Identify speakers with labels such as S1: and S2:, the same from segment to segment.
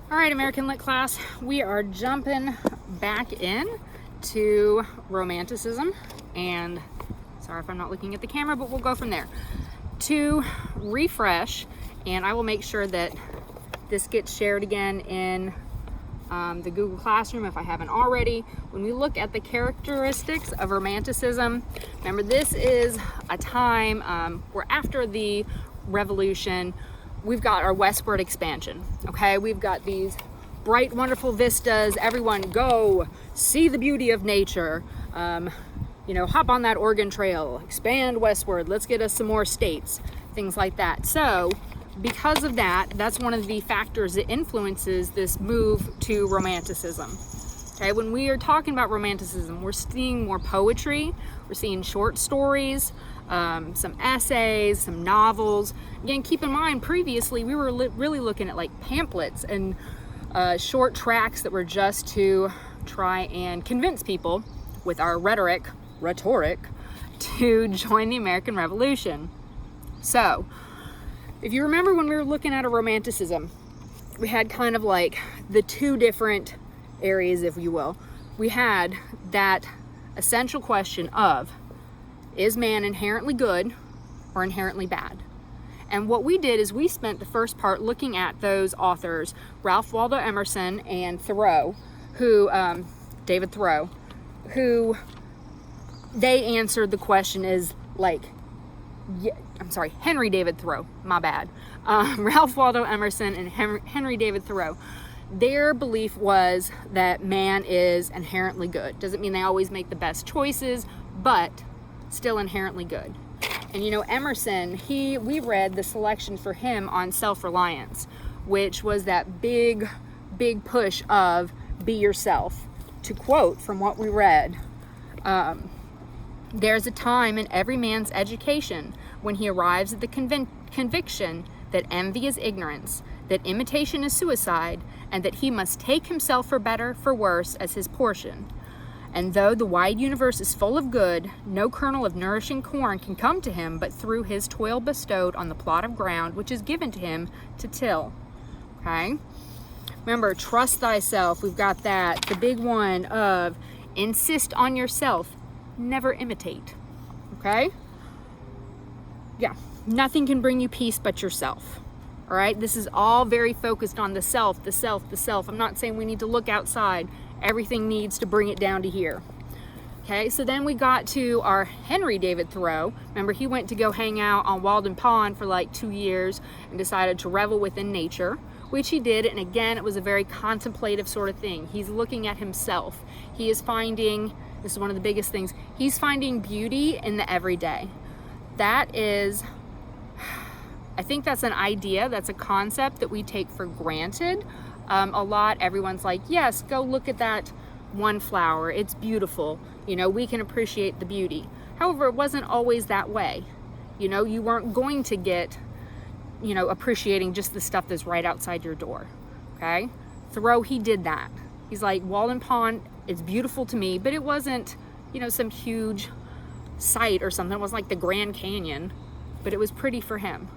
S1: All right, American Lit class, we are jumping back in to Romanticism, and sorry if I'm not looking at the camera, but we'll go from there. To refresh, and I will make sure that this gets shared again in the Google Classroom if I haven't already. When we look at the characteristics of Romanticism, remember this is a time where after the Revolution, we've got our westward expansion, okay? We've got these bright, wonderful vistas. Everyone go see the beauty of nature. You know, hop on that Oregon Trail, expand westward. Let's get us some more states, things like that. So because of that, that's one of the factors that influences this move to Romanticism. Okay, when we are talking about Romanticism, we're seeing more poetry, we're seeing short stories, some essays, some novels. Again, keep in mind, previously we were really looking at like pamphlets and short tracts that were just to try and convince people with our rhetoric to join the American Revolution. So, if you remember when we were looking at a Romanticism, we had kind of like the two different areas, if you will. We had that essential question of, is man inherently good or inherently bad? And what we did is we spent the first part looking at those authors, Ralph Waldo Emerson and Thoreau, who, David Thoreau, who they answered the question is like, Henry David Thoreau, my bad. Ralph Waldo Emerson and Henry David Thoreau. Their belief was that man is inherently good. Doesn't mean they always make the best choices, but still inherently good. And you know, Emerson, we read the selection for him on Selfreliance, which was that big push of be yourself. To quote from what we read, there's a time in every man's education when he arrives at the conviction that envy is ignorance, that imitation is suicide, and that he must take himself for better, for worse, as his portion. And though the wide universe is full of good, no kernel of nourishing corn can come to him but through his toil bestowed on the plot of ground which is given to him to till. Okay? Remember, trust thyself. We've got that. The big one of insist on yourself. Never imitate. Okay? Yeah. Nothing can bring you peace but yourself. All right? This is all very focused on the self, the self, the self. I'm not saying we need to look outside. Everything needs to bring it down to here. Okay, so then we got to our Henry David Thoreau. Remember, he went to go hang out on Walden Pond for like 2 years and decided to revel within nature, which he did. And again, it was a very contemplative sort of thing. He's looking at himself. He is finding, this is one of the biggest things, he's finding beauty in the everyday. That is, I think that's an idea, that's a concept that we take for granted. A lot, everyone's like, yes, go look at that one flower. It's beautiful. You know, we can appreciate the beauty. However, it wasn't always that way. You know, you weren't going to get, you know, appreciating just the stuff that's right outside your door. Okay? Thoreau, he did that. He's like, Walden Pond is beautiful to me, but it wasn't, you know, some huge site or something. It wasn't like the Grand Canyon, but it was pretty for him.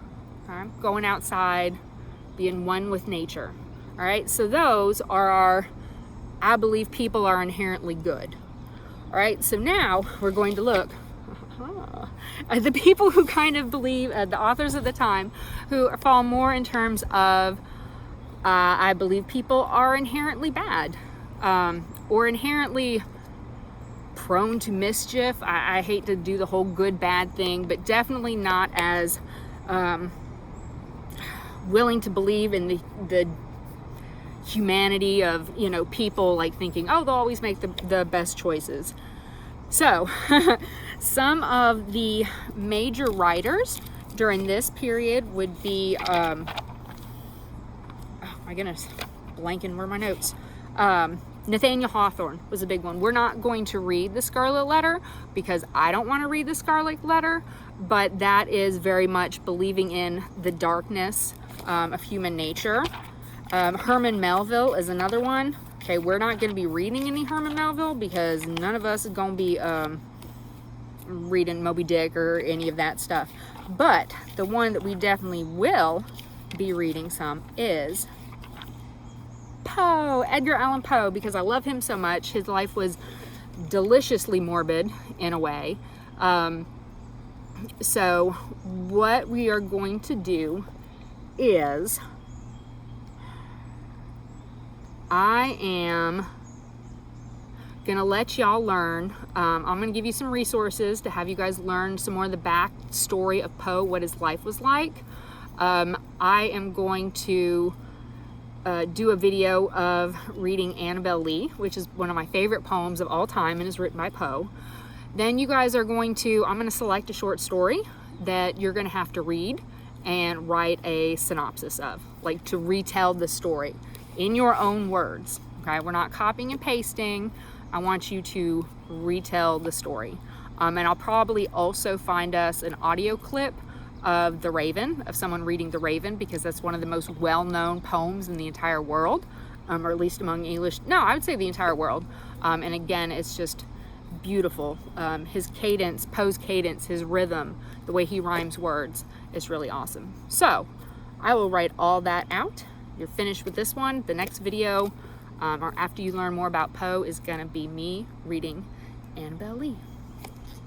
S1: Okay? Going outside, being one with nature. All right, so those are our, I believe people are inherently good. All right, so now we're going to look at the people who kind of believe, the authors of the time, who fall more in terms of, I believe people are inherently bad or inherently prone to mischief. I hate to do the whole good-bad thing, but definitely not as willing to believe in the humanity of, you know, people like thinking, oh, they'll always make the best choices. So some of the major writers during this period would be oh my goodness, blanking where are my notes. Nathaniel Hawthorne was a big one. We're not going to read the Scarlet Letter because I don't want to read the Scarlet Letter, but that is very much believing in the darkness of human nature. Herman Melville is another one. Okay, we're not going to be reading any Herman Melville because none of us is going to be reading Moby Dick or any of that stuff. But the one that we definitely will be reading some is Poe, Edgar Allan Poe, because I love him so much. His life was deliciously morbid in a way. So what we are going to do is I am gonna let y'all learn. I'm gonna give you some resources to have you guys learn some more of the backstory of Poe, what his life was like. I am going to do a video of reading Annabel Lee, which is one of my favorite poems of all time and is written by Poe. Then you guys are going to, I'm going to select a short story that you're going to have to read and write a synopsis of, like to retell the story in your own words. Okay, we're not copying and pasting. I want you to retell the story. And I'll probably also find us an audio clip of The Raven, of someone reading The Raven, because that's one of the most well-known poems in the entire world, or at least among English, no, I would say the entire world. And again, it's just beautiful. His cadence, Poe's cadence, his rhythm, the way he rhymes words is really awesome. So I will write all that out. You're finished with this one. The next video, or after you learn more about Poe, is gonna be me reading Annabel Lee.